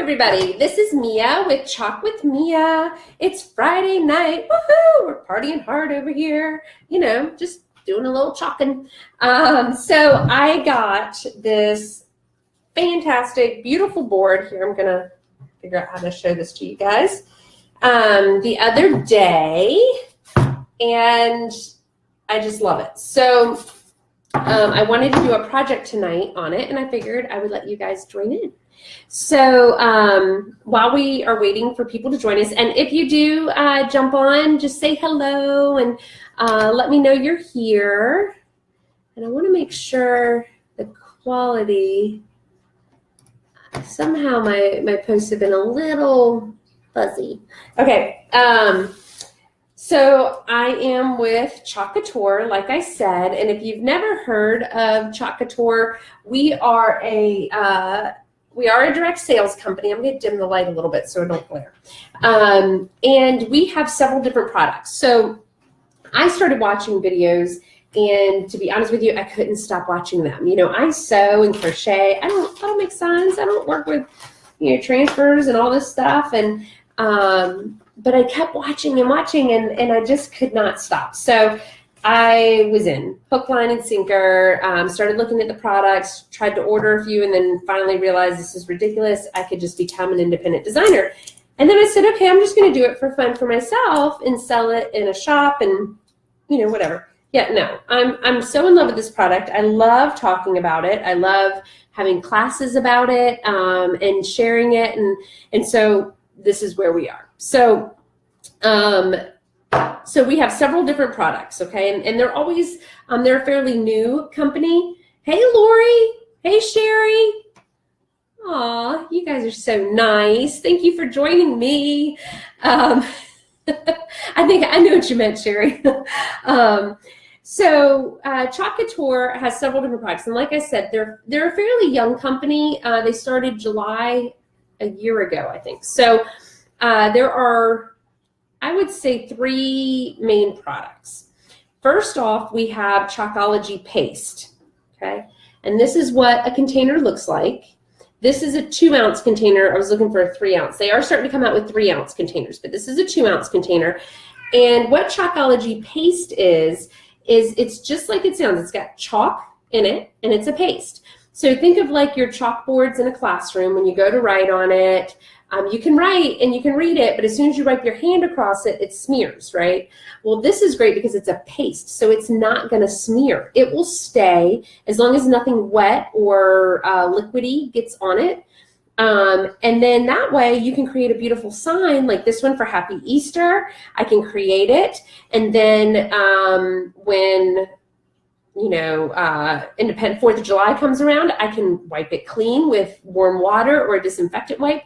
everybody. This is Mia with Chalk with Mia. It's Friday night. Woohoo! We're partying hard over here. You know, just doing a little chalking. So I got this fantastic, beautiful board here. I'm going to figure out how to show this to you guys. The other day, and I just love it. So I wanted to do a project tonight on it, and I figured I would let you guys join in. So while we are waiting for people to join us, and if you do jump on, just say hello and let me know you're here. And I want to make sure the quality, somehow my posts have been a little fuzzy. Okay, so I am with Chalk Couture, like I said, and if you've never heard of Chalk Couture, we are a direct sales company. I'm going to dim the light a little bit so it don't glare. And we have several different products. So I started watching videos, and to be honest with you, I couldn't stop watching them. You know, I sew and crochet. I don't make signs. I don't work with, you know, transfers and all this stuff. And but I kept watching and watching, and I just could not stop. So I was in hook, line, and sinker, started looking at the products, tried to order a few, and then finally realized this is ridiculous. I could just become an independent designer. And then I said, okay, I'm just going to do it for fun for myself and sell it in a shop and, you know, whatever. Yeah, no, I'm so in love with this product. I love talking about it. I love having classes about it and sharing it. And so this is where we are. So, so we have several different products, okay? And they're always, they're a fairly new company. Hey, Lori. Hey, Sherry. Aw, you guys are so nice. Thank you for joining me. I think I know what you meant, Sherry. So Chalk Couture has several different products. And like I said, they're a fairly young company. They started July a year ago, I think. So there are, I would say, 3 main products. First off, we have Chalkology paste, okay? And this is what a container looks like. This is a 2-ounce container. I was looking for a 3-ounce. They are starting to come out with 3-ounce containers, but this is a 2-ounce container. And what Chalkology paste is it's just like it sounds. It's got chalk in it, and it's a paste. So think of like your chalkboards in a classroom when you go to write on it. You can write and you can read it, but as soon as you wipe your hand across it, it smears, right? Well, this is great because it's a paste, so it's not going to smear. It will stay as long as nothing wet or liquidy gets on it. And then that way you can create a beautiful sign like this one for Happy Easter. I can create it, and then when you know, Independent 4th of July comes around, I can wipe it clean with warm water or a disinfectant wipe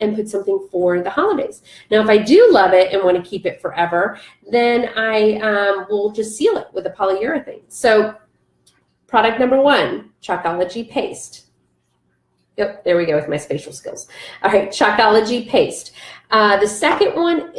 and put something for the holidays. Now, if I do love it and want to keep it forever, then I will just seal it with a polyurethane. So product number 1, Chalkology paste. Yep, there we go with my spatial skills. All right, Chalkology paste. The second one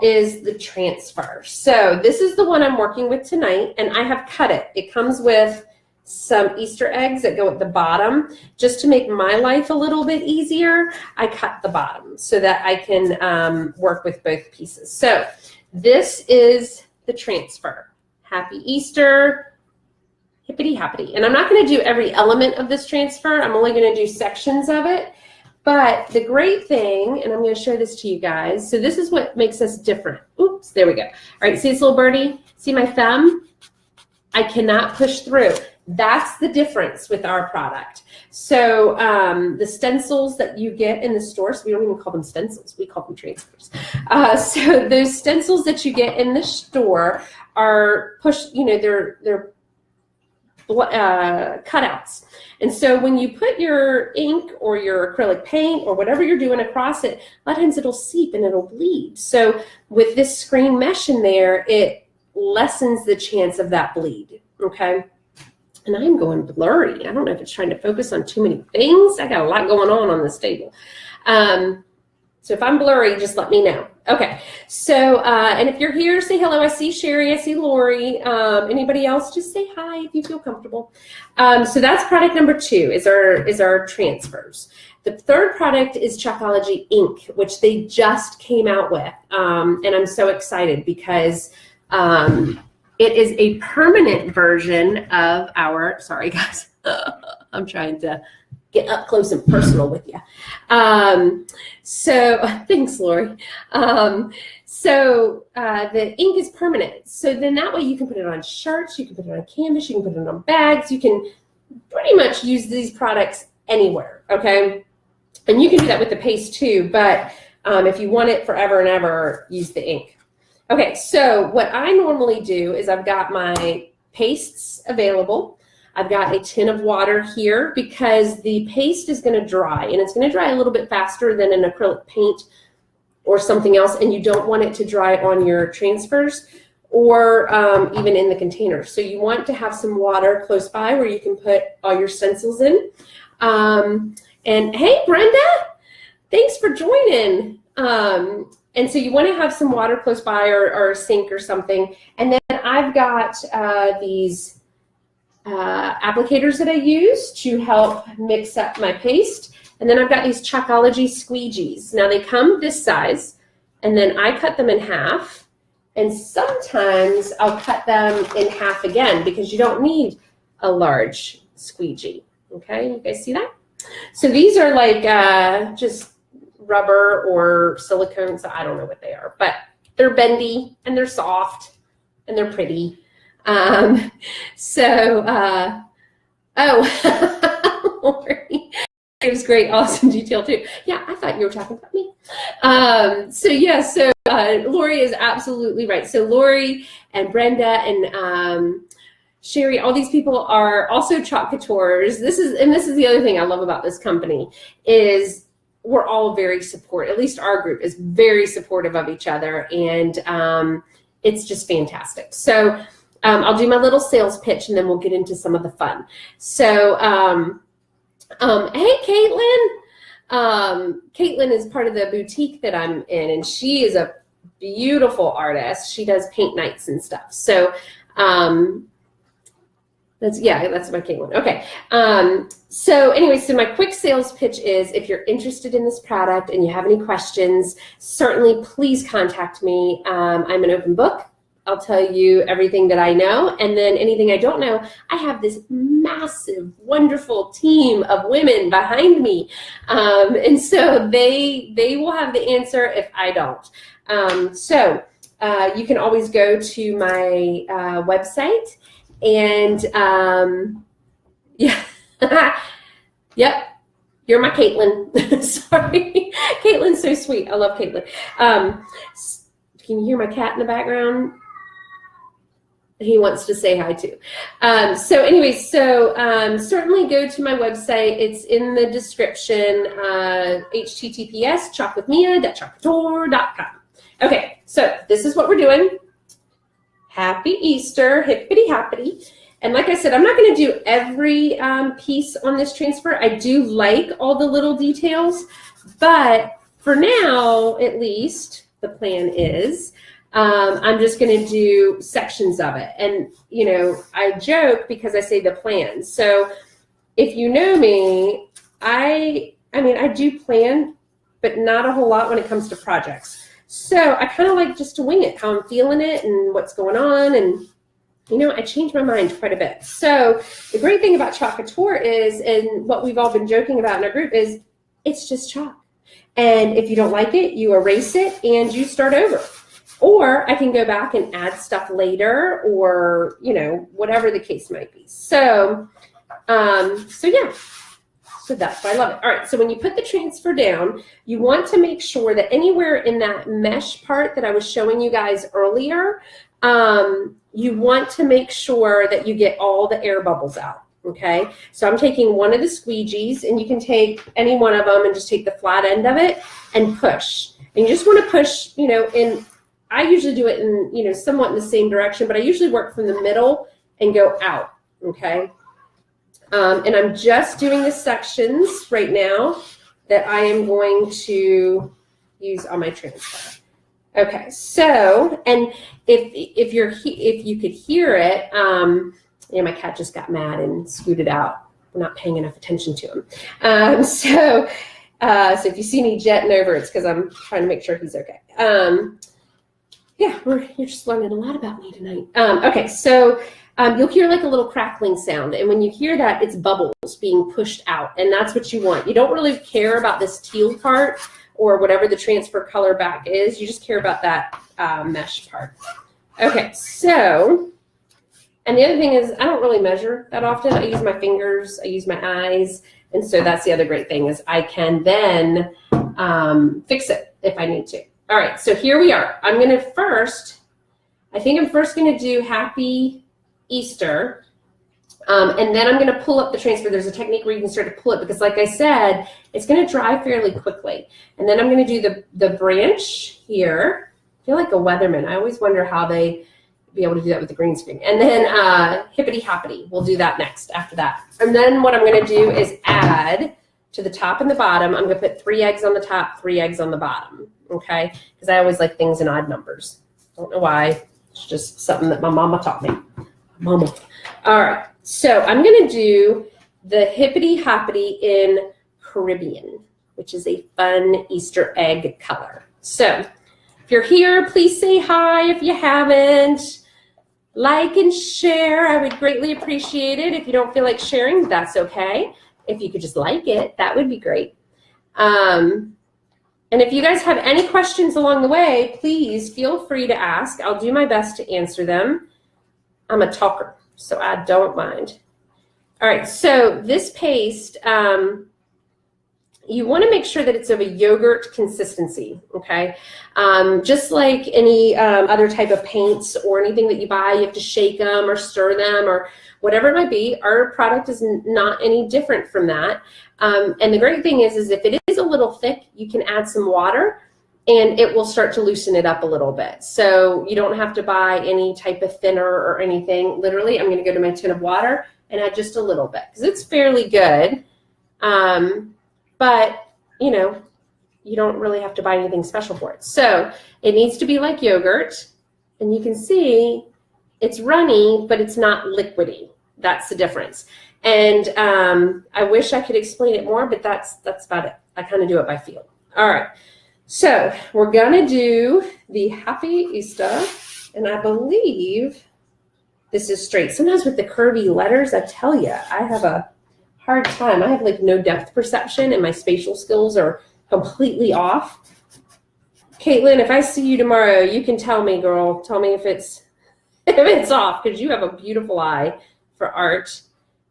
is the transfer. So this is the one I'm working with tonight, and I have cut it. It comes with some Easter eggs that go at the bottom. Just to make my life a little bit easier, I cut the bottom so that I can work with both pieces. So this is the transfer. Happy Easter. Hippity Hoppity. And I'm not going to do every element of this transfer. I'm only going to do sections of it. But the great thing, and I'm going to show this to you guys. So this is what makes us different. Oops, there we go. All right, see this little birdie? See my thumb? I cannot push through. That's the difference with our product. So the stencils that you get in the store, so we don't even call them stencils, we call them transfers. So those stencils that you get in the store are they're cutouts. And so when you put your ink or your acrylic paint or whatever you're doing across it, a lot of times it'll seep and it'll bleed. So with this screen mesh in there, it lessens the chance of that bleed, okay? And I'm going blurry. I don't know if it's trying to focus on too many things. I got a lot going on this table. So if I'm blurry, just let me know. Okay, so, and if you're here, say hello. I see Sherry, I see Lori. Anybody else, just say hi if you feel comfortable. So that's product number 2 is our transfers. The third product is Chalkology ink, which they just came out with. And I'm so excited because it is a permanent version of our, sorry guys, I'm trying to get up close and personal with you. So thanks, Lori. The ink is permanent. So then that way you can put it on shirts, you can put it on canvas, you can put it on bags, you can pretty much use these products anywhere, okay? And you can do that with the paste too, but if you want it forever and ever, use the ink. Okay, so what I normally do is I've got my pastes available. I've got a tin of water here because the paste is going to dry, and it's going to dry a little bit faster than an acrylic paint or something else, and you don't want it to dry on your transfers or even in the container. So you want to have some water close by where you can put all your stencils in. And hey, Brenda, thanks for joining. And so you want to have some water close by or a sink or something. And then I've got these applicators that I use to help mix up my paste. And then I've got these Chalkology squeegees. Now they come this size, and then I cut them in half. And sometimes I'll cut them in half again because you don't need a large squeegee. Okay, you guys see that? So these are like just rubber or silicone, so I don't know what they are, but they're bendy and they're soft and they're pretty. Oh, Lori, it was great, awesome detail too. Yeah, I thought you were talking about me. Lori is absolutely right. So Lori and Brenda and Sherry, all these people are also chalk couturers. This is the other thing I love about this company is we're all very supportive. At least our group is very supportive of each other, and it's just fantastic. So I'll do my little sales pitch, and then we'll get into some of the fun. So hey, Caitlin. Caitlin is part of the boutique that I'm in, and she is a beautiful artist. She does paint nights and stuff. So that's my Caitlin. Okay. So anyway, so my quick sales pitch is if you're interested in this product and you have any questions, certainly please contact me. I'm an open book. I'll tell you everything that I know, and then anything I don't know, I have this massive, wonderful team of women behind me, and so they will have the answer if I don't. You can always go to my website, and yep, you're my Caitlin. Sorry, Caitlin's so sweet. I love Caitlin. Can you hear my cat in the background? He wants to say hi too. Certainly go to my website. It's in the description, https://chalkwithmia.chalkcouture.com. Okay, so this is what we're doing. Happy Easter, hippity hoppity. And like I said, I'm not going to do every piece on this transfer. I do like all the little details, but for now, at least, the plan is I'm just going to do sections of it. And, you know, I joke because I say the plan. So if you know me, I do plan, but not a whole lot when it comes to projects. So I kind of like just to wing it, how I'm feeling it and what's going on. And, you know, I change my mind quite a bit. So the great thing about Chalk Couture is, and what we've all been joking about in our group is, it's just chalk. And if you don't like it, you erase it and you start over. Or I can go back and add stuff later, or, you know, whatever the case might be. So yeah. So that's why I love it. All right, so when you put the transfer down, you want to make sure that anywhere in that mesh part that I was showing you guys earlier, you want to make sure that you get all the air bubbles out, okay? So I'm taking one of the squeegees, and you can take any one of them and just take the flat end of it and push. And you just want to push, you know, I usually do it in, you know, somewhat in the same direction, but I usually work from the middle and go out, okay? And I'm just doing the sections right now that I am going to use on my transfer. Okay, so, and if you could hear it, yeah, my cat just got mad and scooted out. We're not paying enough attention to him. So if you see me jetting over, it's because I'm trying to make sure he's okay. Yeah, you're just learning a lot about me tonight. Okay, so you'll hear like a little crackling sound, and when you hear that, it's bubbles being pushed out, and that's what you want. You don't really care about this teal part or whatever the transfer color back is. You just care about that mesh part. Okay, so, and the other thing is I don't really measure that often. I use my fingers, I use my eyes, and so that's the other great thing is I can then fix it if I need to. All right, so here we are. I think I'm first gonna do Happy Easter, and then I'm gonna pull up the transfer. There's a technique where you can start to pull it because like I said, it's gonna dry fairly quickly. And then I'm gonna do the branch here. I feel like a weatherman. I always wonder how they be able to do that with the green screen. And then Hippity Hoppity, we'll do that next after that. And then what I'm gonna do is add to the top and the bottom. I'm gonna put 3 eggs on the top, 3 eggs on the bottom, okay? Because I always like things in odd numbers. Don't know why, it's just something that my mama taught me. Mama. All right, so I'm gonna do the Hippity Hoppity in Caribbean, which is a fun Easter egg color. So if you're here, please say hi if you haven't. Like and share, I would greatly appreciate it. If you don't feel like sharing, that's okay. If you could just like it, that would be great. And if you guys have any questions along the way, please feel free to ask. I'll do my best to answer them. I'm a talker, so I don't mind. All right, so this paste, you want to make sure that it's of a yogurt consistency, okay? Just like any other type of paints or anything that you buy, you have to shake them or stir them or whatever it might be. Our product is not any different from that. And the great thing is if it is a little thick, you can add some water and it will start to loosen it up a little bit. So you don't have to buy any type of thinner or anything. Literally, I'm gonna go to my tin of water and add just a little bit because it's fairly good. But, you know, you don't really have to buy anything special for it. So it needs to be like yogurt. And you can see it's runny, but it's not liquidy. That's the difference. And I wish I could explain it more, but that's about it. I kind of do it by feel. All right. So we're going to do the Happy Easter. And I believe this is straight. Sometimes with the curvy letters, I tell you, I have a hard time. I have like no depth perception and my spatial skills are completely off. Caitlin, if I see you tomorrow, you can tell me, girl. Tell me if it's off because you have a beautiful eye for art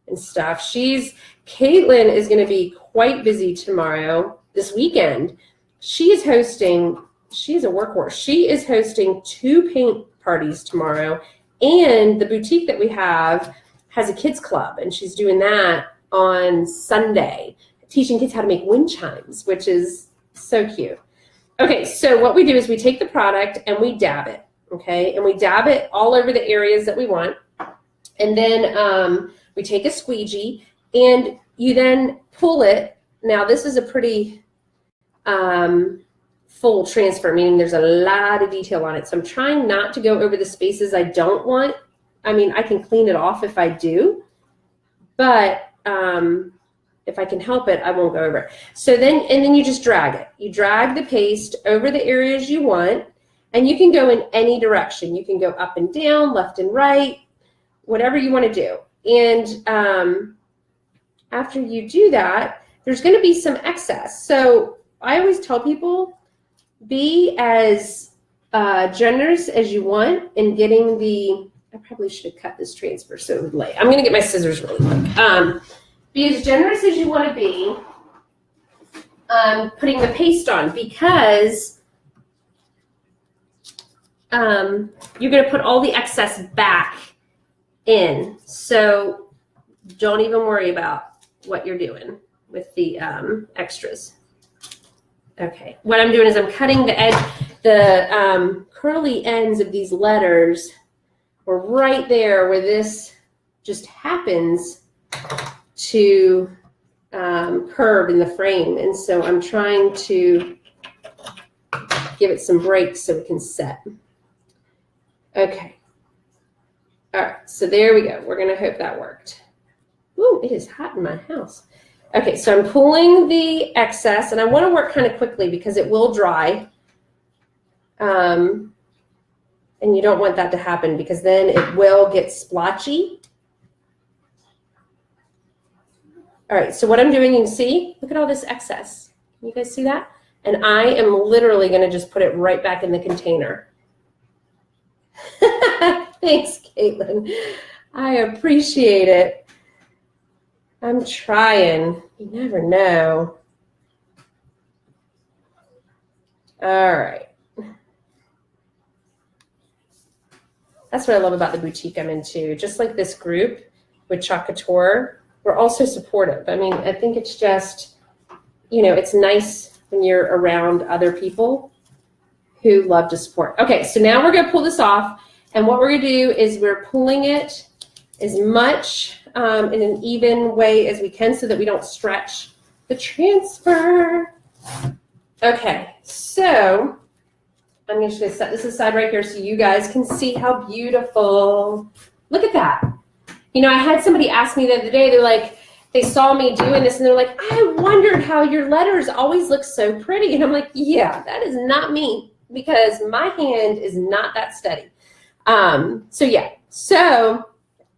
and stuff. Caitlin is going to be quite busy tomorrow, this weekend. She's a workhorse. She is hosting 2 paint parties tomorrow, and the boutique that we have has a kids club, and she's doing that on Sunday, teaching kids how to make wind chimes, which is so cute. Okay, so what we do is we take the product and we dab it, okay? And we dab it all over the areas that we want. And then we take a squeegee and you then pull it. Now this is a pretty full transfer, meaning there's a lot of detail on it. So I'm trying not to go over the spaces I don't want. I mean, I can clean it off if I do, but if I can help it, I won't go over it. So then you just drag it. You drag the paste over the areas you want, and you can go in any direction. You can go up and down, left and right, whatever you want to do. And after you do that, there's going to be some excess. So I always tell people, be as generous as you want in getting the, I probably should have cut this transfer so it would lay. I'm going to get my scissors really quick. Be as generous as you want to be putting the paste on because you're going to put all the excess back in. So don't even worry about what you're doing with the extras. Okay, what I'm doing is I'm cutting the edge, the curly ends of these letters were right there where this just happens to curve in the frame. And so I'm trying to give it some breaks so it can set. Okay. All right, so there we go. We're gonna hope that worked. Ooh, it is hot in my house. Okay, so I'm pulling the excess, and I want to work kind of quickly because it will dry. And you don't want that to happen because then it will get splotchy. All right, so what I'm doing, you can see, look at all this excess. Can you guys see that? And I am literally going to just put it right back in the container. Thanks, Caitlin. I appreciate it. I'm trying. You never know. All right. That's what I love about the boutique I'm into. Just like this group with Chalk Couture, we're also supportive. I mean, I think it's just, you know, it's nice when you're around other people who love to support. Okay, so now we're going to pull this off. And what we're going to do is we're pulling it as much in an even way as we can so that we don't stretch the transfer. Okay, so I'm just going to set this aside right here so you guys can see how beautiful. Look at that. You know, I had somebody ask me the other day, they're like, they saw me doing this and they're like, I wondered how your letters always look so pretty. And I'm like, yeah, that is not me because my hand is not that steady. So yeah, so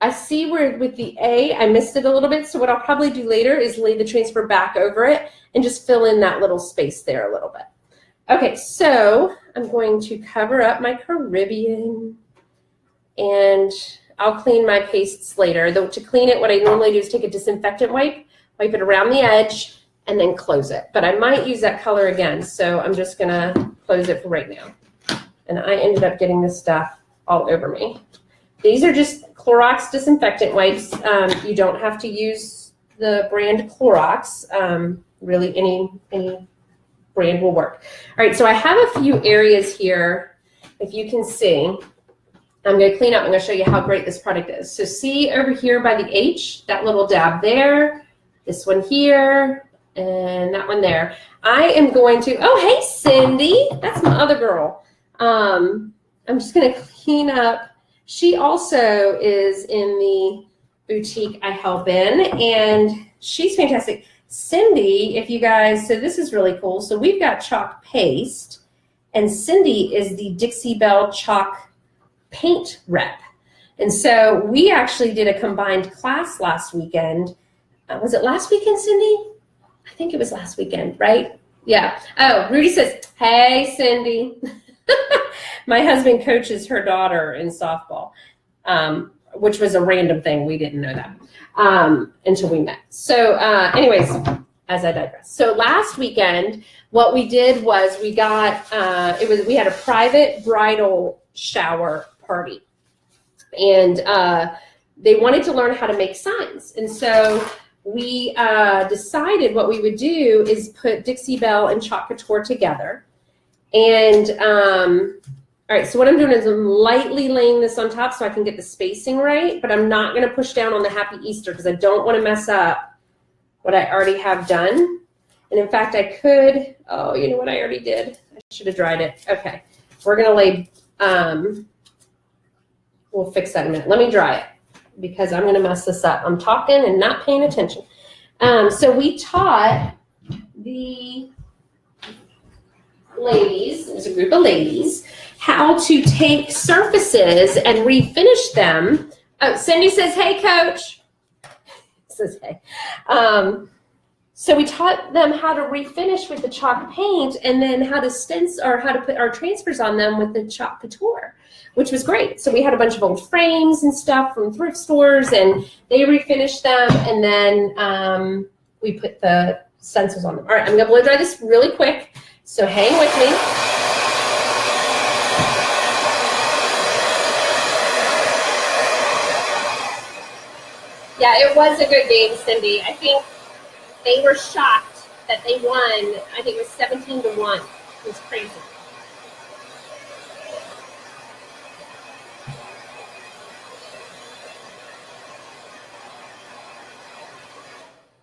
I see where with the A, I missed it a little bit. So what I'll probably do later is lay the transfer back over it and just fill in that little space there a little bit. Okay, so I'm going to cover up my Caribbean and I'll clean my pastes later. Though to clean it, what I normally do is take a disinfectant wipe it around the edge, and then close it. But I might use that color again, so I'm just gonna close it for right now. And I ended up getting this stuff all over me. These are just Clorox disinfectant wipes. You don't have to use the brand Clorox. Really, any brand will work. All right, so I have a few areas here, if you can see. I'm going to clean up. I'm going to show you how great this product is. So see over here by the H, that little dab there, this one here, and that one there. I am going to, oh, hey, Cindy. That's my other girl. I'm just going to clean up. She also is in the boutique I help in, and she's fantastic. Cindy, if you guys, so this is really cool. So we've got chalk paste, and Cindy is the Dixie Belle chalk paint rep. And so we actually did a combined class last weekend. Was it last weekend, Cindy? I think it was last weekend, right? Yeah. Oh, Rudy says, hey, Cindy. My husband coaches her daughter in softball, which was a random thing. We didn't know that until we met. So anyways, as I digress. So last weekend, what we did was we got, we had a private bridal shower party, and they wanted to learn how to make signs. And so we decided what we would do is put Dixie Belle and Chalk Couture together. And all right, so what I'm doing is I'm lightly laying this on top so I can get the spacing right, but I'm not going to push down on the Happy Easter because I don't want to mess up what I already have done. And in fact, I could, oh, you know what I already did? I should have dried it. Okay, we're going to lay, we'll fix that in a minute. Let me dry it because I'm going to mess this up. I'm talking and not paying attention. So we taught the ladies, there's a group of ladies, how to take surfaces and refinish them. Oh, Cindy says, hey, coach. Says, hey. So we taught them how to refinish with the chalk paint and then how to stencil or how to put our transfers on them with the Chalk Couture, which was great. So we had a bunch of old frames and stuff from thrift stores, and they refinished them, and then we put the stencils on them. All right, I'm going to blow dry this really quick, so hang with me. Yeah, it was a good game, Cindy. I think they were shocked that they won. I think it was 17-1. It was crazy.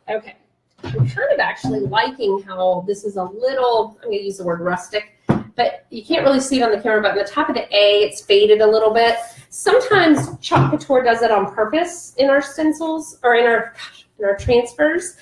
Okay. I'm kind of actually liking how this is a little, I'm going to use the word rustic, but you can't really see it on the camera, but on the top of the A, it's faded a little bit. Sometimes Chalk Couture does it on purpose in our stencils or in our transfers,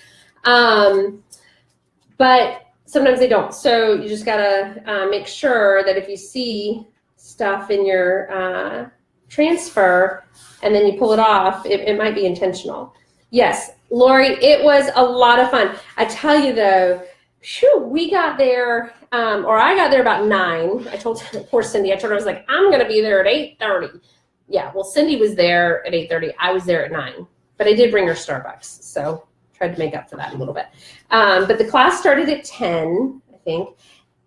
but sometimes they don't. So you just gotta make sure that if you see stuff in your transfer and then you pull it off, it might be intentional. Yes, Lori, it was a lot of fun. I tell you though, whew, we got there, or I got there about 9. I told poor Cindy, I told her, I was like, I'm gonna be there at 8:30. Yeah, well, Cindy was there at 8:30. I was there at 9, but I did bring her Starbucks, so tried to make up for that a little bit. But the class started at 10, I think,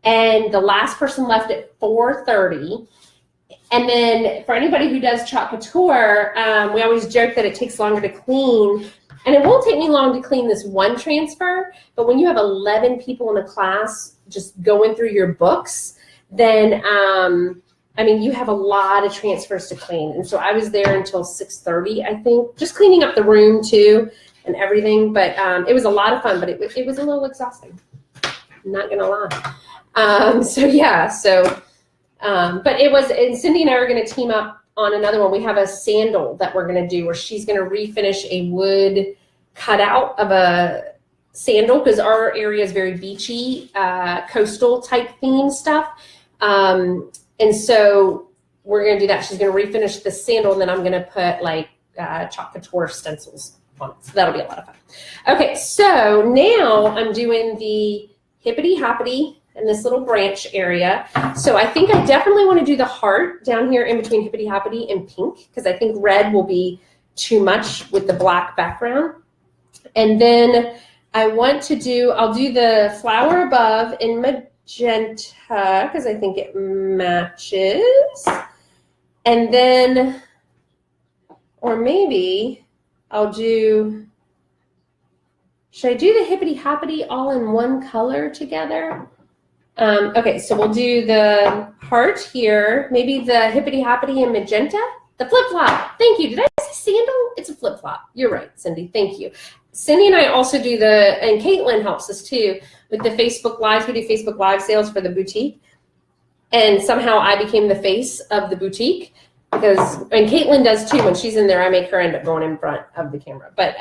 and the last person left at 4:30. And then for anybody who does Chalk Couture, we always joke that it takes longer to clean. And it won't take me long to clean this one transfer, but when you have 11 people in a class just going through your books, then, I mean, you have a lot of transfers to clean. And so I was there until 6:30, I think, just cleaning up the room too and everything. But it was a lot of fun, but it was a little exhausting. I'm not gonna lie. So yeah, but it was, and Cindy and I are gonna team up on another one. We have a sandal that we're gonna do where she's gonna refinish a wood cutout of a sandal, because our area is very beachy, coastal type theme stuff. And so we're gonna do that. She's gonna refinish the sandal, and then I'm gonna put like Chalk Couture stencils on it. So that'll be a lot of fun. Okay, so now I'm doing the Hippity Hoppity in this little branch area. So I think I definitely want to do the heart down here in between Hippity Hoppity and pink, because I think red will be too much with the black background. And then I want to do, I'll do the flower above in magenta, because I think it matches. And then, or maybe I'll do, should I do the Hippity Hoppity all in one color together? Okay, so we'll do the heart here, maybe the Hippity Hoppity in magenta, the flip-flop. Thank you. Did I say sandal? It's a flip-flop. You're right, Cindy. Thank you. Cindy and I also do and Caitlin helps us too with the Facebook Lives. We do Facebook Live sales for the boutique. And somehow I became the face of the boutique because, and Caitlin does too. When she's in there, I make her end up going in front of the camera. But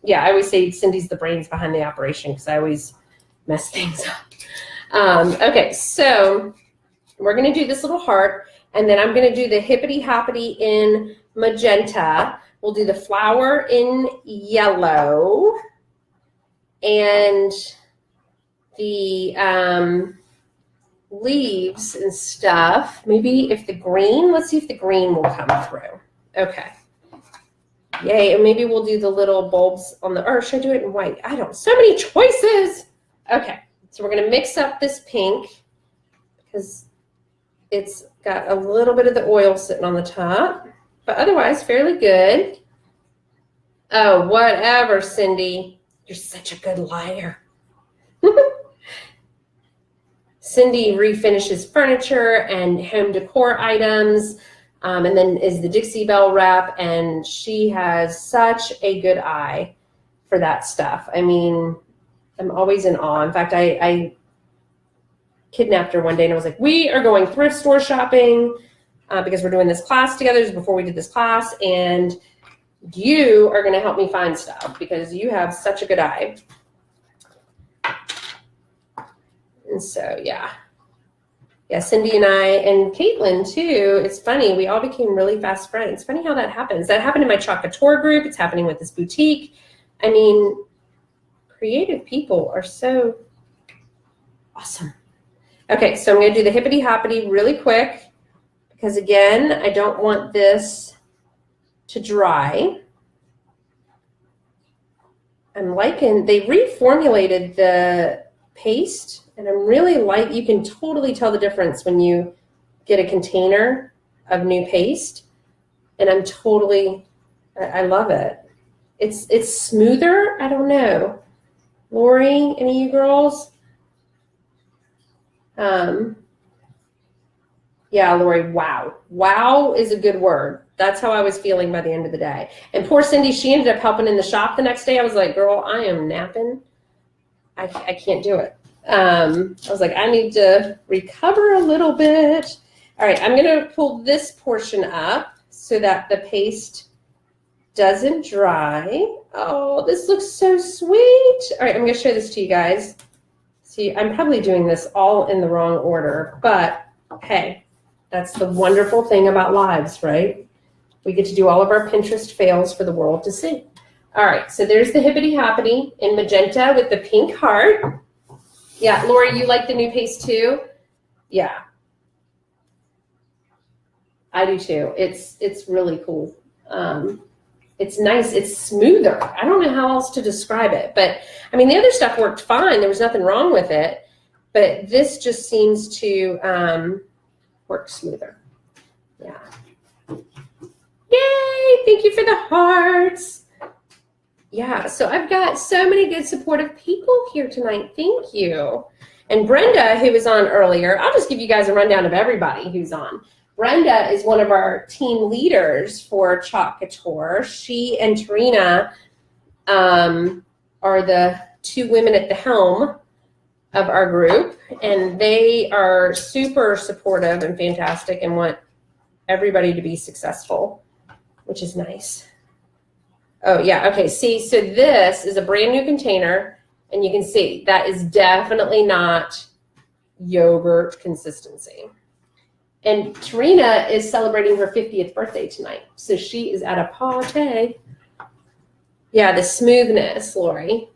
yeah, I always say Cindy's the brains behind the operation because I always mess things up. Okay, so we're going to do this little heart, and then I'm going to do the Hippity Hoppity in magenta. We'll do the flower in yellow, and the leaves and stuff. Maybe if the green, let's see if the green will come through. Okay. Yay, and maybe we'll do the little bulbs on the, or should I do it in white? I don't, so many choices. Okay. So we're going to mix up this pink because it's got a little bit of the oil sitting on the top, but otherwise fairly good. Oh, whatever, Cindy. You're such a good liar. Cindy refinishes furniture and home decor items, and then is the Dixie Belle rep, and she has such a good eye for that stuff. I mean, I'm always in awe. In fact, I kidnapped her one day and I was like, we are going thrift store shopping because we're doing this class together. This is before we did this class, and you are going to help me find stuff because you have such a good eye. And so, yeah. Yeah, Cindy and I, and Caitlin too, it's funny, we all became really fast friends. It's funny how that happens. That happened in my Chalk Couture group. It's happening with this boutique. I mean, creative people are so awesome. Okay, so I'm going to do the Hippity Hoppity really quick because, again, I don't want this to dry. I'm liking, they reformulated the paste, and I'm really like, you can totally tell the difference when you get a container of new paste, and I'm totally, I love it. It's smoother, I don't know. Lori, any of you girls? Yeah, Lori, wow. Wow is a good word. That's how I was feeling by the end of the day. And poor Cindy, she ended up helping in the shop the next day. I was like, girl, I am napping. I can't do it. I was like, I need to recover a little bit. All right, I'm going to pull this portion up so that the paste doesn't dry. Oh, this looks so sweet. All right, I'm going to show this to you guys. See, I'm probably doing this all in the wrong order, but hey, that's the wonderful thing about lives, right? We get to do all of our Pinterest fails for the world to see. All right, so there's the Hippity Hoppity in magenta with the pink heart. Yeah, Lori, you like the new paste too? Yeah. I do too. It's really cool. It's nice. It's smoother. I don't know how else to describe it, but I mean, the other stuff worked fine. There was nothing wrong with it, but this just seems to work smoother. Yeah. Yay! Thank you for the hearts. Yeah, so I've got so many good supportive people here tonight. Thank you. And Brenda, who was on earlier, I'll just give you guys a rundown of everybody who's on. Brenda is one of our team leaders for Chalk Couture. She and Tarina are the two women at the helm of our group, and they are super supportive and fantastic and want everybody to be successful, which is nice. Oh, yeah. Okay. See, so this is a brand new container, and you can see that is definitely not yogurt consistency. And Tarina is celebrating her 50th birthday tonight, so she is at a party. Yeah, the smoothness, Lori.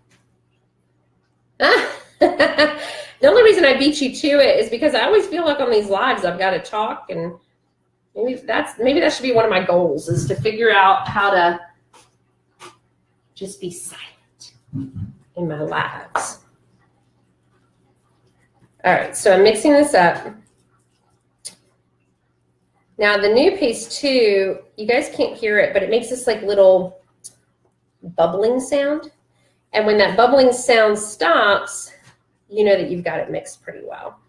The only reason I beat you to it is because I always feel like on these lives I've got to talk, and maybe that should be one of my goals, is to figure out how to just be silent in my lives. All right, so I'm mixing this up. Now the new paste too, you guys can't hear it, but it makes this like little bubbling sound. And when that bubbling sound stops, you know that you've got it mixed pretty well.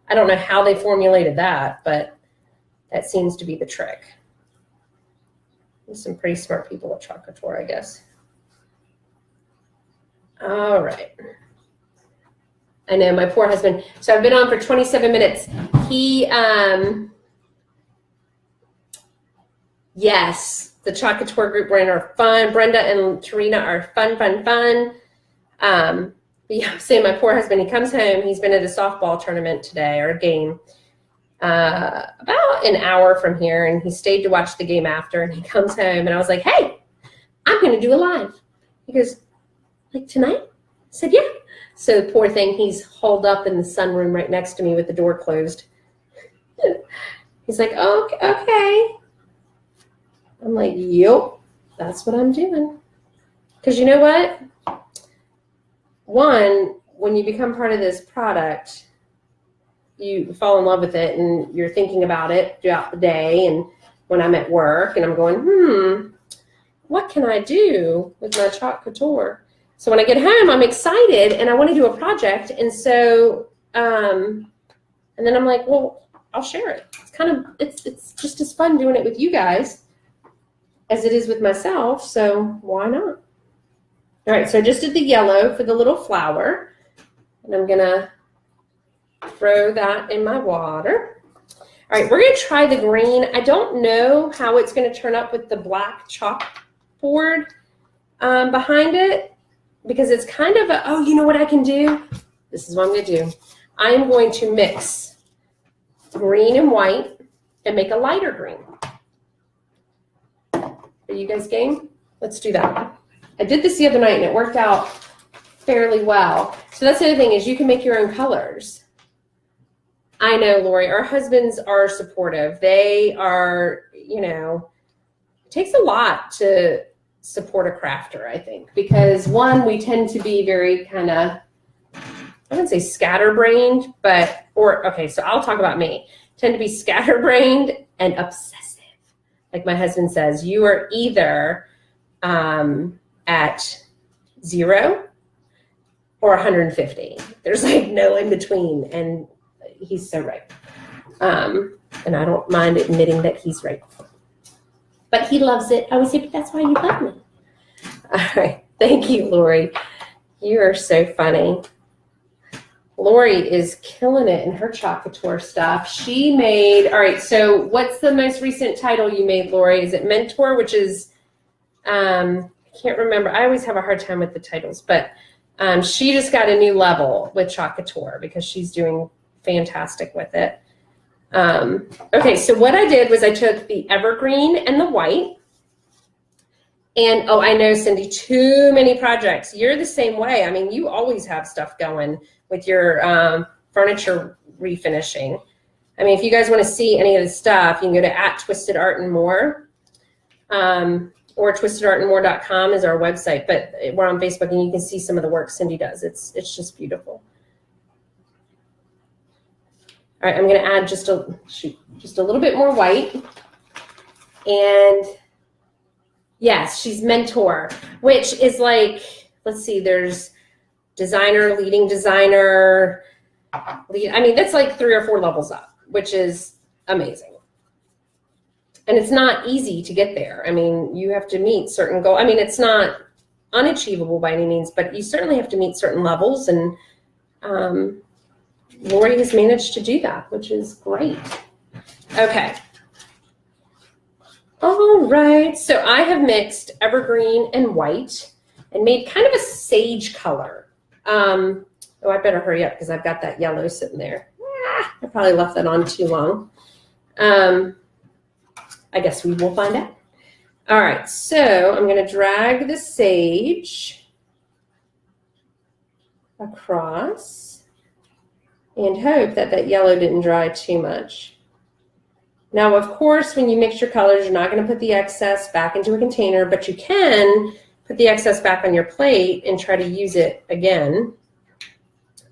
I don't know how they formulated that, but that seems to be the trick. There's some pretty smart people at Chalk Couture, I guess. All right. I know, my poor husband. So I've been on for 27 minutes. He, yes, the Chalk Couture group brand are fun. Brenda and Tarina are fun. But yeah, I'm saying my poor husband, he comes home. He's been at a softball tournament today, or a game, about an hour from here, and he stayed to watch the game after, and he comes home, and I was like, hey, I'm going to do a live. He goes, like tonight? I said, yeah. So the poor thing, he's holed up in the sunroom right next to me with the door closed. He's like, oh, okay. I'm like, yep, that's what I'm doing. Because you know what? One, when you become part of this product, you fall in love with it, and you're thinking about it throughout the day. And when I'm at work and I'm going, what can I do with my Chalk Couture? So when I get home, I'm excited and I want to do a project. And so, and then I'm like, well, I'll share it. It's just as fun doing it with you guys as it is with myself. So why not? All right. So I just did the yellow for the little flower, and I'm going to throw that in my water. All right. We're going to try the green. I don't know how it's going to turn up with the black chalkboard behind it, because it's kind of a, oh, you know what I can do? This is what I'm going to do. I am going to mix green and white and make a lighter green. Are you guys game? Let's do that. I did this the other night and it worked out fairly well. So that's the other thing, is you can make your own colors. I know, Lori, our husbands are supportive. They are, you know, it takes a lot to support a crafter, I think, because one, we tend to be very kind of, I wouldn't say scatterbrained, but, or, okay, so I'll talk about me. Tend to be scatterbrained and obsessive. Like my husband says, you are either at 0 or 150. There's like no in between, and he's so right. And I don't mind admitting that he's right. But he loves it. I always say, but that's why you love me. All right. Thank you, Lori. You are so funny. Lori is killing it in her chocolate tour stuff. She made, all right, so what's the most recent title you made, Lori? Is it Mentor, which is, I can't remember. I always have a hard time with the titles, but she just got a new level with chocolate tour because she's doing fantastic with it. Okay, so what I did was I took the evergreen and the white. And, oh, I know, Cindy, too many projects. You're the same way. I mean, you always have stuff going with your furniture refinishing. I mean, if you guys want to see any of the stuff, you can go to @twistedartandmore, or twistedartandmore.com is our website. But we're on Facebook, and you can see some of the work Cindy does. It's just beautiful. All right, I'm going to add just a little bit more white. And yes, she's Mentor, which is like, let's see, there's designer, leading designer, I mean, that's like 3 or 4 levels up, which is amazing. And it's not easy to get there. I mean, you have to meet certain goals. I mean, it's not unachievable by any means, but you certainly have to meet certain levels. And Lori has managed to do that, which is great. Okay. All right, so I have mixed evergreen and white and made kind of a sage color. Oh, I better hurry up because I've got that yellow sitting there. I probably left that on too long. I guess we will find out. All right, so I'm going to drag the sage across and hope that that yellow didn't dry too much. Now, of course, when you mix your colors, you're not going to put the excess back into a container, but you can put the excess back on your plate and try to use it again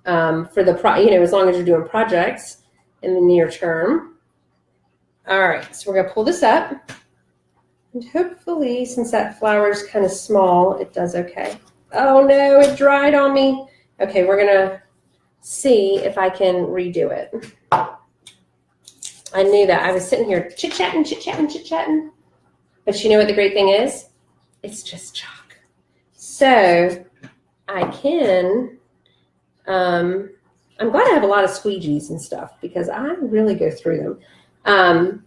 for the, as long as you're doing projects in the near term. All right, so we're going to pull this up. And hopefully, since that flower is kind of small, it does okay. Oh, no, it dried on me. Okay, we're going to see if I can redo it. I knew that. I was sitting here chit-chatting, chit-chatting, chit-chatting. But you know what the great thing is? It's just chalk. So I can, I'm glad I have a lot of squeegees and stuff because I really go through them.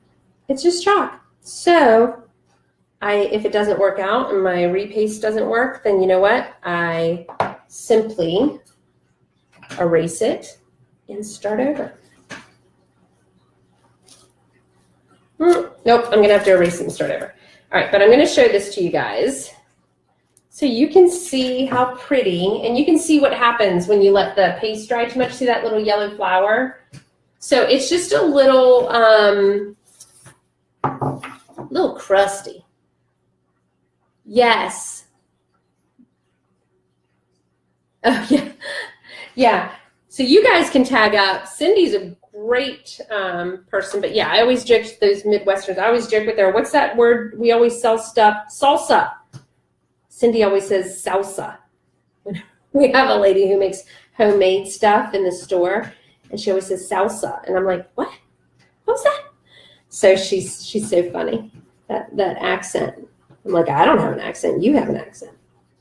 It's just chalk. So if it doesn't work out and my repaste doesn't work, then you know what? I simply erase it and start over. Nope, I'm going to have to erase it and start over. All right, but I'm going to show this to you guys so you can see how pretty, and you can see what happens when you let the paste dry too much. See that little yellow flower? So it's just a little crusty. Yes. Oh, yeah. Yeah. So you guys can tag up. Cindy's a great person, but yeah, I always joke to those Midwesterners. I always joke with her. What's that word? We always sell stuff. Salsa. Cindy always says salsa. We have a lady who makes homemade stuff in the store, and she always says salsa, and I'm like, what? What's that? So she's so funny. That accent. I'm like, I don't have an accent. You have an accent.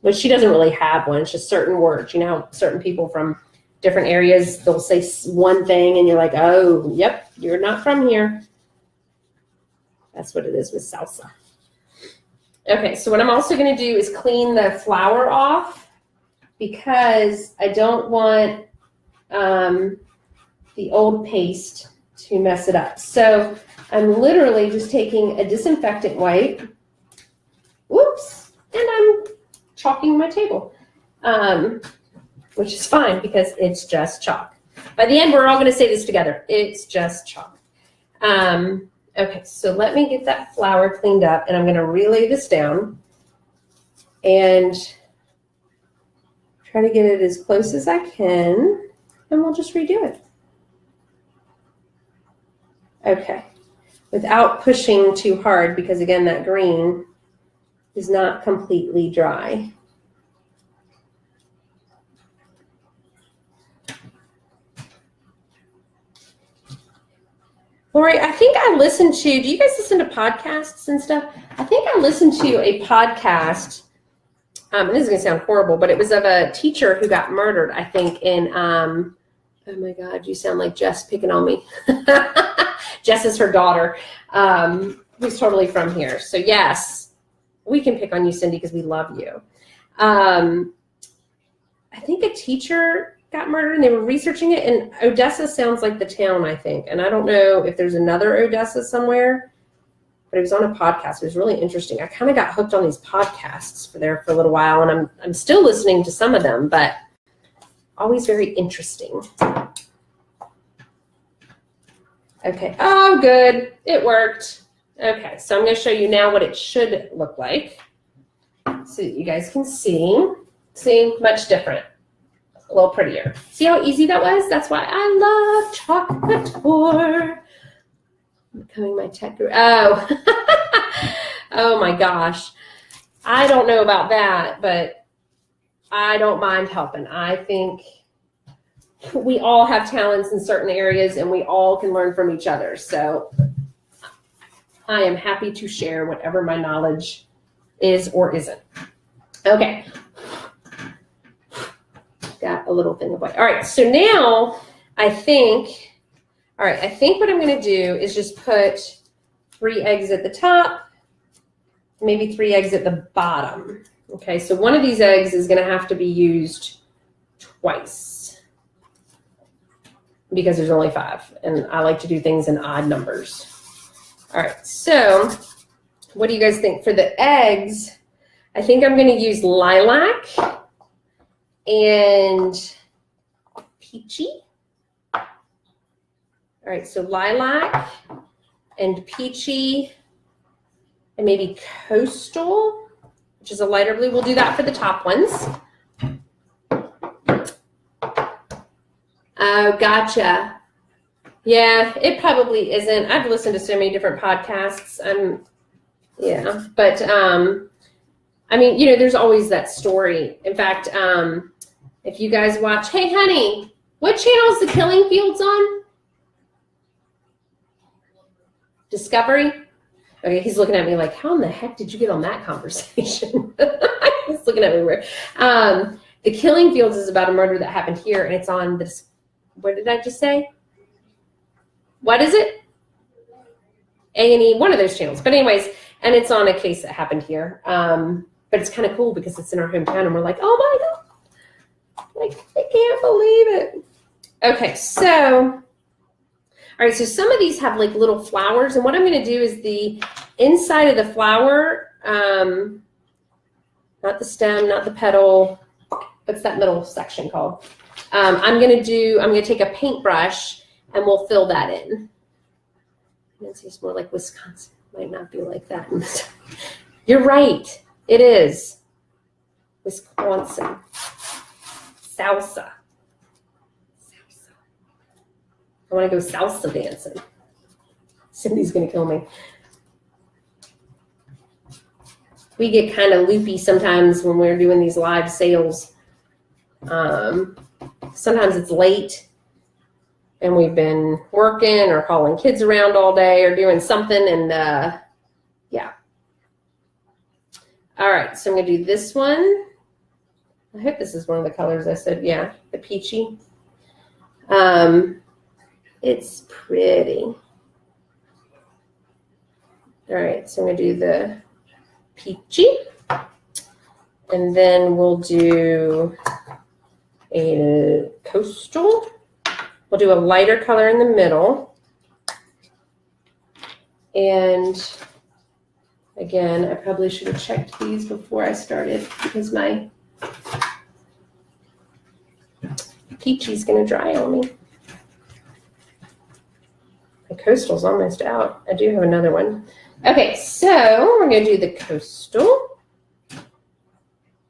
But she doesn't really have one. It's just certain words. You know how certain people from different areas, they'll say one thing and you're like, oh, yep, you're not from here. That's what it is with salsa. Okay, so what I'm also going to do is clean the flour off because I don't want the old paste to mess it up. So I'm literally just taking a disinfectant wipe. Whoops, and I'm chalking my table. Which is fine because it's just chalk. By the end, we're all going to say this together. It's just chalk. Okay, so let me get that flour cleaned up, and I'm going to relay this down and try to get it as close as I can, and we'll just redo it. Okay, without pushing too hard because, again, that green is not completely dry. Lori, I think I listened to, do you guys listen to podcasts and stuff? I think I listened to a podcast, and this is going to sound horrible, but it was of a teacher who got murdered, I think, in Oh my God, you sound like Jess picking on me. Jess is her daughter, who's totally from here. So yes, we can pick on you, Cindy, because we love you. I think a teacher got murdered and they were researching it, and Odessa sounds like the town, I think. And I don't know if there's another Odessa somewhere, but it was on a podcast. It was really interesting. I kind of got hooked on these podcasts for a little while, and I'm still listening to some of them, but always very interesting. Okay. Oh, good. It worked. Okay. So I'm going to show you now what it should look like so that you guys can see. See, much different. A little prettier. See how easy that was? That's why I love Chocolate Tour. Becoming my tech guru. Oh. Oh my gosh. I don't know about that, but I don't mind helping. I think we all have talents in certain areas and we all can learn from each other. So I am happy to share whatever my knowledge is or isn't. Okay. Got a little thing of white. All right. So now I think what I'm going to do is just put 3 eggs at the top, maybe 3 eggs at the bottom. Okay. So one of these eggs is going to have to be used twice, because there's only 5, and I like to do things in odd numbers. All right, so what do you guys think? For the eggs, I think I'm going to use lilac and peachy. All right, so lilac and peachy and maybe coastal, which is a lighter blue. We'll do that for the top ones. Oh, gotcha. Yeah, it probably isn't. I've listened to so many different podcasts. Yeah, but I mean, you know, there's always that story. In fact, if you guys watch, hey, honey, what channel is The Killing Fields on? Discovery? Okay, he's looking at me like, how in the heck did you get on that conversation? He's looking at me weird. The Killing Fields is about a murder that happened here, and it's on the, what did I just say? What is it? A&E, one of those channels. But anyways, and it's on a case that happened here. But it's kind of cool because it's in our hometown, and we're like, oh my God. Like, I can't believe it. Okay, so, all right, so some of these have like little flowers, and what I'm going to do is the inside of the flower, not the stem, not the petal, what's that middle section called? I'm going to take a paintbrush and we'll fill that in. It's more like Wisconsin. Might not be like that. You're right. It is. Wisconsin. Salsa. I want to go salsa dancing. Cindy's going to kill me. We get kind of loopy sometimes when we're doing these live sales. Sometimes it's late and we've been working or hauling kids around all day or doing something, and yeah. All right, so I'm going to do this one. I hope this is one of the colors I said. Yeah, the peachy. It's pretty. All right, so I'm going to do the peachy. And then we'll do a coastal. We'll do a lighter color in the middle. And again, I probably should have checked these before I started because my peachy's going to dry on me. My coastal's almost out. I do have another one. Okay, so we're going to do the coastal.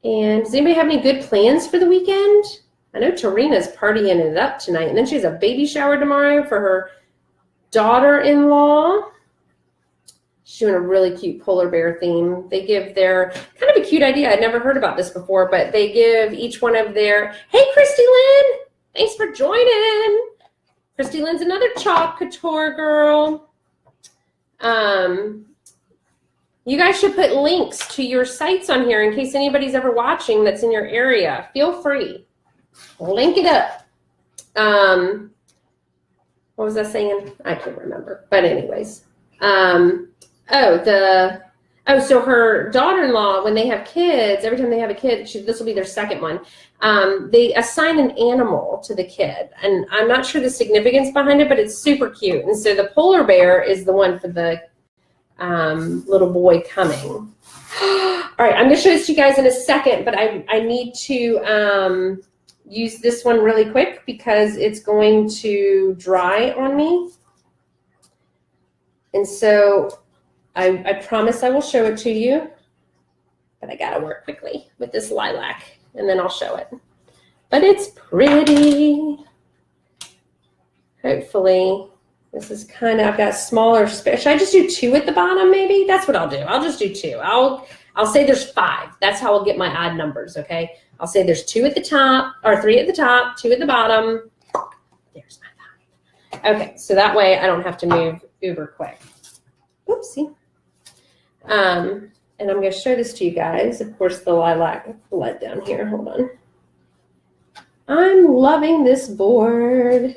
And does anybody have any good plans for the weekend? I know Tarina's partying it up tonight, and then she has a baby shower tomorrow for her daughter-in-law. She's doing a really cute polar bear theme. They give their, kind of a cute idea. I'd never heard about this before, but they give each one of their, hey, Christy Lynn, thanks for joining. Christy Lynn's another Chalk Couture girl. You guys should put links to your sites on here in case anybody's ever watching that's in your area. Feel free. Link it up. What was I saying? I can't remember. But anyways, so her daughter-in-law, when they have kids, every time they have a kid, this will be their second one. They assign an animal to the kid, and I'm not sure the significance behind it, but it's super cute. And so the polar bear is the one for the little boy coming. All right, I'm going to show this to you guys in a second, but I need to use this one really quick because it's going to dry on me. And so I promise I will show it to you, but I got to work quickly with this lilac, and then I'll show it. But it's pretty. Hopefully, this is kind of, I've got smaller space. Should I just do 2 at the bottom maybe? That's what I'll do. I'll just do 2. I'll say there's 5. That's how I'll get my odd numbers, okay? I'll say there's 2 at the top, or 3 at the top, 2 at the bottom. There's my 5. Okay, so that way I don't have to move uber quick. Oopsie. And I'm going to show this to you guys. Of course, the lilac bled down here. Hold on. I'm loving this board.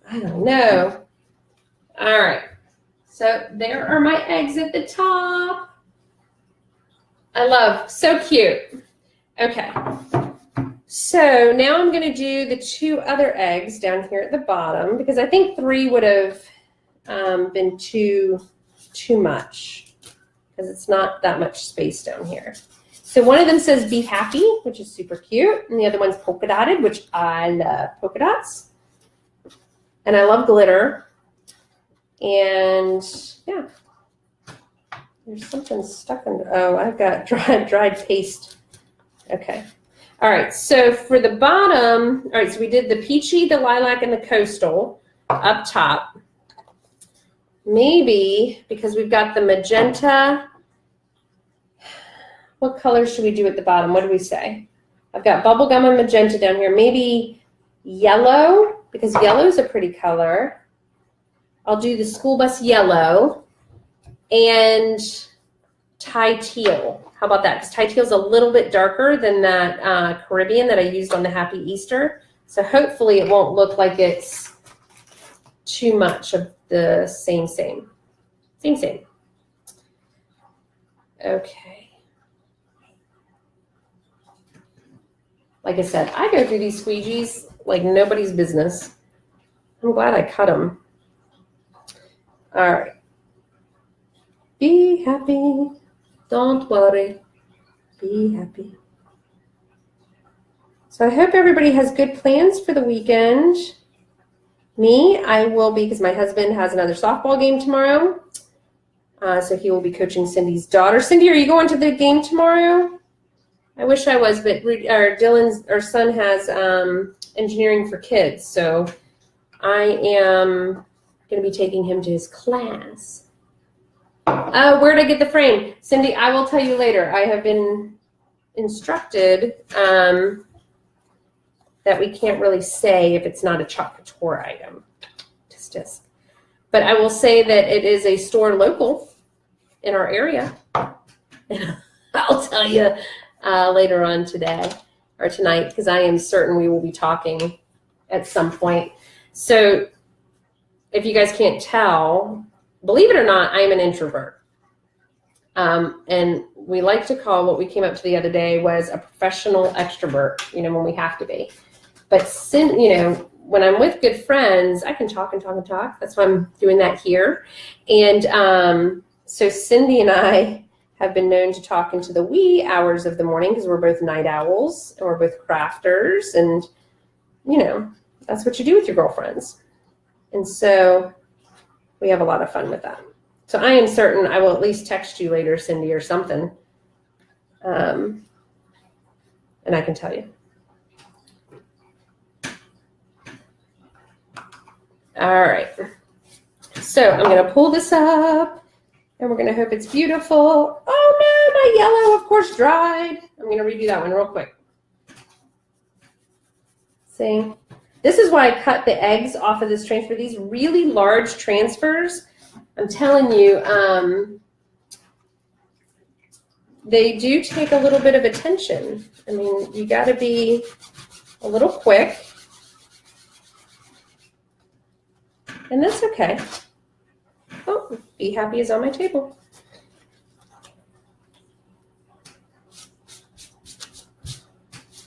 I don't know. All right. So there are my eggs at the top. I love, so cute. Okay. So now I'm going to do the 2 other eggs down here at the bottom because I think 3 would have been too much because it's not that much space down here. So one of them says be happy, which is super cute. And the other one's polka dotted, which I love polka dots. And I love glitter. And yeah, there's something stuck under, oh, I've got dried paste. Okay. All right, so for the bottom, all right, so we did the peachy, the lilac, and the coastal up top. Maybe, because we've got the magenta, what color should we do at the bottom? What do we say? I've got bubblegum and magenta down here. Maybe yellow, because yellow is a pretty color. I'll do the school bus yellow and Thai teal. How about that? Because Thai teal is a little bit darker than that Caribbean that I used on the Happy Easter. So hopefully it won't look like it's too much of the same. Okay. Like I said, I go through these squeegees like nobody's business. I'm glad I cut them. All right. Be happy. Don't worry. Be happy. So I hope everybody has good plans for the weekend. Me, I will be, because my husband has another softball game tomorrow. So he will be coaching Cindy's daughter. Cindy, are you going to the game tomorrow? I wish I was, but our son has engineering for kids. So I am going to be taking him to his class. Where did I get the frame? Cindy, I will tell you later. I have been instructed that we can't really say if it's not a Choc Couture item. Just. But I will say that it is a store local in our area. And I'll tell you later on today or tonight, because I am certain we will be talking at some point. So if you guys can't tell, believe it or not, I am an introvert. And we like to call what we came up to the other day was a professional extrovert, when we have to be. But, when I'm with good friends, I can talk and talk and talk. That's why I'm doing that here. And so Cindy and I have been known to talk into the wee hours of the morning because we're both night owls and we're both crafters. And, that's what you do with your girlfriends. And so we have a lot of fun with that. So I am certain I will at least text you later, Cindy, or something. And I can tell you. All right. So I'm going to pull this up, and we're going to hope it's beautiful. Oh, no, my yellow, of course, dried. I'm going to redo that one real quick. See? This is why I cut the eggs off of this transfer. These really large transfers, I'm telling you, they do take a little bit of attention. I mean, you got to be a little quick. And that's okay. Oh, Be Happy is on my table.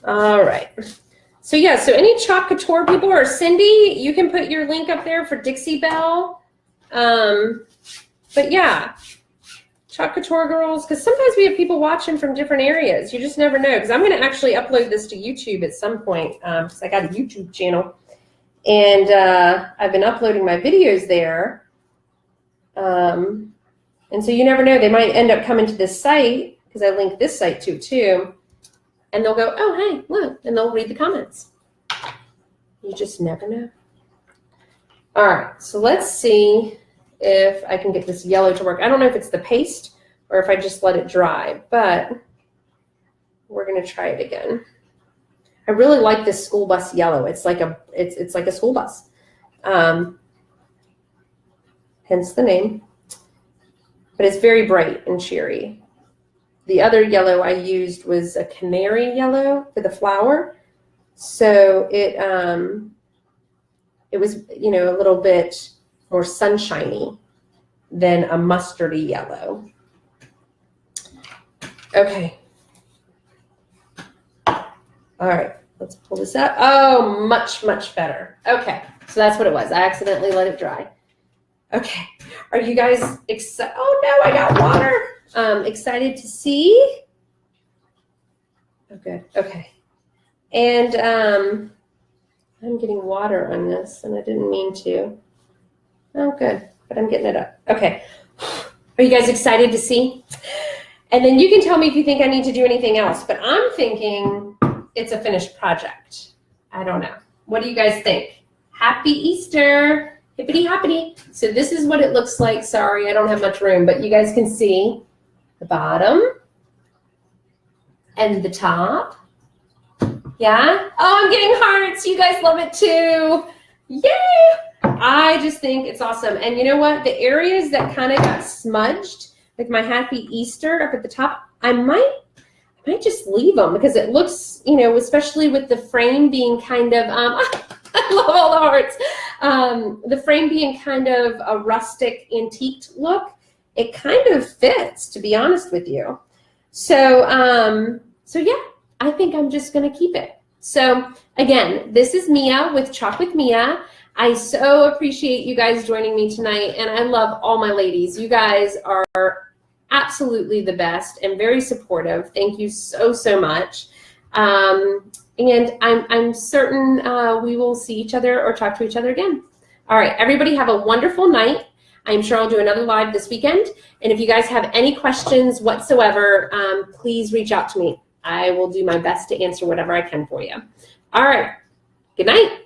All right. So yeah, so any Chalk Couture people, or Cindy, you can put your link up there for Dixie Belle. But yeah, Chalk Couture girls, because sometimes we have people watching from different areas. You just never know, because I'm going to actually upload this to YouTube at some point, because I got a YouTube channel. And I've been uploading my videos there. And so you never know, they might end up coming to this site, because I link this site too. And they'll go, oh, hey, look, and they'll read the comments. You just never know. All right, so let's see if I can get this yellow to work. I don't know if it's the paste or if I just let it dry, but we're gonna try it again. I really like this school bus yellow. It's like it's like a school bus. Hence the name. But it's very bright and cheery. The other yellow I used was a canary yellow for the flower. So it was, you know, a little bit more sunshiny than a mustardy yellow. Okay. All right, let's pull this up. Oh, much, much better. Okay, so that's what it was. I accidentally let it dry. Okay, are you guys excited? Oh no, I got water. Excited to see. Oh, good. Okay. And I'm getting water on this, and I didn't mean to. Oh, good. But I'm getting it up. Okay. Are you guys excited to see? And then you can tell me if you think I need to do anything else. But I'm thinking it's a finished project. I don't know. What do you guys think? Happy Easter. Hippity hoppity. So this is what it looks like. Sorry, I don't have much room, but you guys can see the bottom and the top. Yeah? Oh, I'm getting hearts. You guys love it too. Yay! I just think it's awesome. And you know what? The areas that kind of got smudged, like my Happy Easter up at the top, I might just leave them because it looks, you know, especially with the frame being kind of, I love all the hearts. The frame being kind of a rustic, antiqued look, it kind of fits, to be honest with you. So, so yeah, I think I'm just going to keep it. So again, this is Mia with Chalk with Mia. I so appreciate you guys joining me tonight, and I love all my ladies. You guys are absolutely the best and very supportive. Thank you so, so much. And I'm certain we will see each other or talk to each other again. All right, everybody have a wonderful night. I'm sure I'll do another live this weekend. And if you guys have any questions whatsoever, please reach out to me. I will do my best to answer whatever I can for you. All right, good night.